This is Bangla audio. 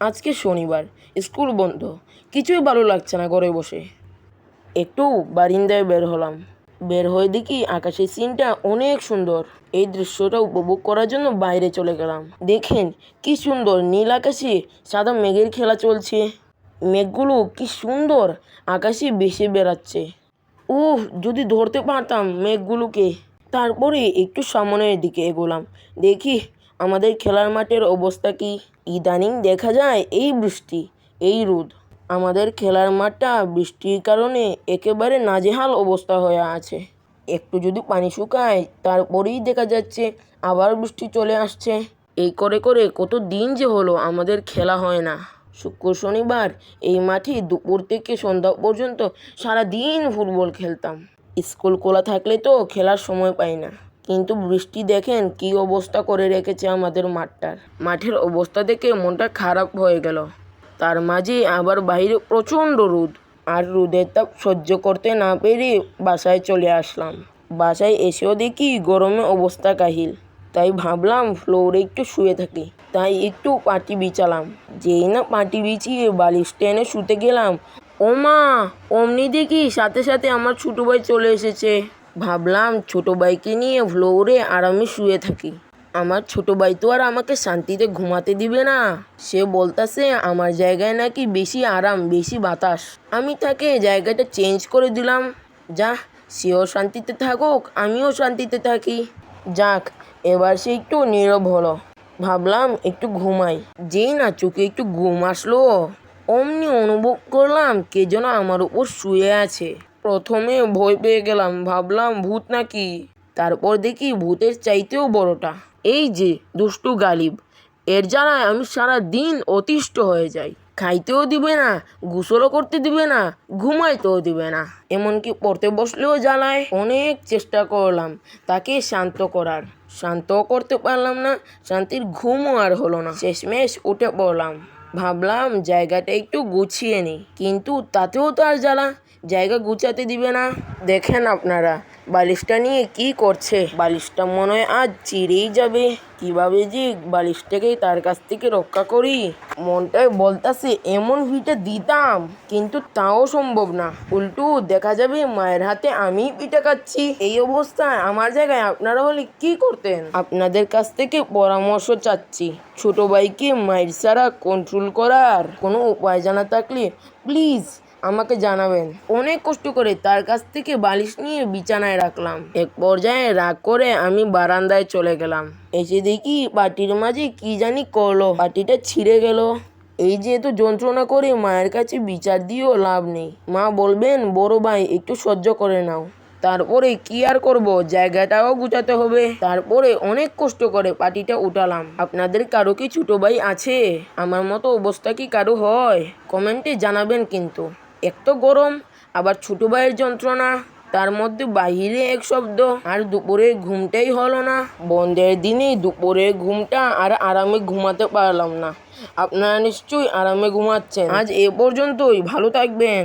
আজকে শনিবার, স্কুল বন্ধ, কিছুই ভালো লাগছে না ঘরে বসে। একটু বারিন্দায় বের হলাম। বের হয়ে দেখি আকাশের সিনটা অনেক সুন্দর। এই দৃশ্যটা উপভোগ করার জন্য বাইরে চলে গেলাম। দেখেন কি সুন্দর নীল আকাশে সাদা মেঘের খেলা চলছে। মেঘগুলো কি সুন্দর আকাশে ভেসে বেড়াচ্ছে। যদি ধরতে পারতাম মেঘগুলোকে। তারপরে একটু সামনের দিকে এগোলাম। দেখি আমাদের খেলার মাঠের অবস্থা কি। ইদানিং দেখা যায় এই বৃষ্টি, এই রোদ। আমাদের খেলার মাঠটা বৃষ্টির কারণে একেবারে নাজেহাল অবস্থা হয়ে আছে। একটু যদি পানি শুকায় তারপরেই দেখা যাচ্ছে আবার বৃষ্টি চলে আসছে। এই করে করে কত দিন যে হলো আমাদের খেলা হয় না। শুক্র শনিবার এই মাঠে দুপুর থেকে সন্ধ্যা পর্যন্ত সারাদিন ফুটবল খেলতাম। স্কুল খোলা থাকলে তো খেলার সময় পাই না। কিন্তু বৃষ্টি দেখেন কি অবস্থা করে রেখেছে আমাদের মাঠটার। মাঠের অবস্থা দেখে মনটা খারাপ হয়ে গেল। তার মাঝে আবার বাইরে প্রচণ্ড রোদ। আর রোদের তাপ সহ্য করতে না পেরে বাসায় চলে আসলাম। বাসায় এসেও দেখি গরমে অবস্থা কাহিল। তাই ভাবলাম ফ্লোরে একটু শুয়ে থাকি। তাই একটু পাটি বিছালাম। যেই না পাটি বিছিয়ে বালিশ টেনে শুতে গেলাম, ও মা, অমনি দেখি সাথে সাথে আমার ছোটো ভাই চলে এসেছে। ভাবলাম ছোটো ভাইকে নিয়ে ফ্লোরে আরামে শুয়ে থাকি। আমার ছোটো ভাই তো আর আমাকে শান্তিতে ঘুমাতে দিবে না। সে বলতাছে আমার জায়গায় নাকি বেশি আরাম, বেশি বাতাস। আমি তাকে জায়গাটা চেঞ্জ করে দিলাম। যা, সেও শান্তিতে থাকুক, আমিও শান্তিতে থাকি। যাক, এবার সে একটু নীরব হলো। ভাবলাম একটু ঘুমাই। যেই না চোখে একটু ঘুম আসলো, অমনি অনুভব করলাম কে যেন আমার উপর শুয়ে আছে। প্রথমে ভয় পেয়ে গেলাম, ভাবলাম ভূত নাকি। তারপর দেখি ভূতের চাইতেও বড়টা, এই যে দুষ্টু গালিব। এর জ্বালায় আমি সারা দিন অতিষ্ঠ হয়ে যাই। খাইতেও দিবে না, গোসলও করতে দিবে না, ঘুমাইতেও দিবে না, এমনকি পড়তে বসলেও জ্বালায়। অনেক চেষ্টা করলাম তাকে শান্ত করার, শান্তও করতে পারলাম না। শান্তির ঘুমও আর হলো না। শেষমেশ উঠে পড়লাম। ভাবলাম জায়গাটা একটু গুছিয়ে নিই, কিন্তু তাতেও তো আর জ্বালা, জায়গা গুছাতে দিবে না। দেখেন আপনারা বালিশটা নিয়ে কি করছে। বালিশটা মনে হয় আজ চিরেই যাবে। কিভাবে যে বালিশটাকে তার কাছ থেকে রক্ষা করি। মনটায় বলতাছে এমন ভিটা দিতাম, কিন্তু তাও সম্ভব না। উল্টো দেখা যাবে মায়ের হাতে আমি পিঠা খাচ্ছি। এই অবস্থায় আমার জায়গায় আপনারা হলে কি করতেন? আপনাদের কাছ থেকে পরামর্শ চাচ্ছি। ছোট ভাইকে মায়ের ছাড়া কন্ট্রোল করার কোনো উপায় জানা থাকলে প্লিজ আমাকে জানাবেন। অনেক কষ্ট করে তার কাছ থেকে বালিশ নিয়ে বিছানায় রাখলাম। এক পর্যায়ে রাগ করে আমি বারান্দায় চলে গেলাম। এসে দেখি পাটির মাঝে কি জানি করলো, পাটিটা ছিঁড়ে গেল। এই যে এত যন্ত্রণা করে মায়ের কাছে বিচার দিয়েও লাভ নেই। মা বলবেন বড় ভাই একটু সহ্য করে নাও। তারপরে কি আর করব, জায়গাটাও গুছাতে হবে। তারপরে অনেক কষ্ট করে পাটিটা উঠালাম। আপনাদের কারো কি ছোট ভাই আছে? আমার মতো অবস্থা কি কারো হয়? কমেন্টে জানাবেন কিন্তু। এক তো গরম, আবার ছোট ভাইয়ের যন্ত্রণা, তার মধ্যে বাহিরে এক শব্দ, আর দুপুরে ঘুমটাই হলো না। বন্ধের দিনে দুপুরে ঘুমটা আর আরামে ঘুমাতে পারলাম না। আপনারা নিশ্চয়ই আরামে ঘুমাচ্ছেন। আজ এ পর্যন্তই, ভালো থাকবেন।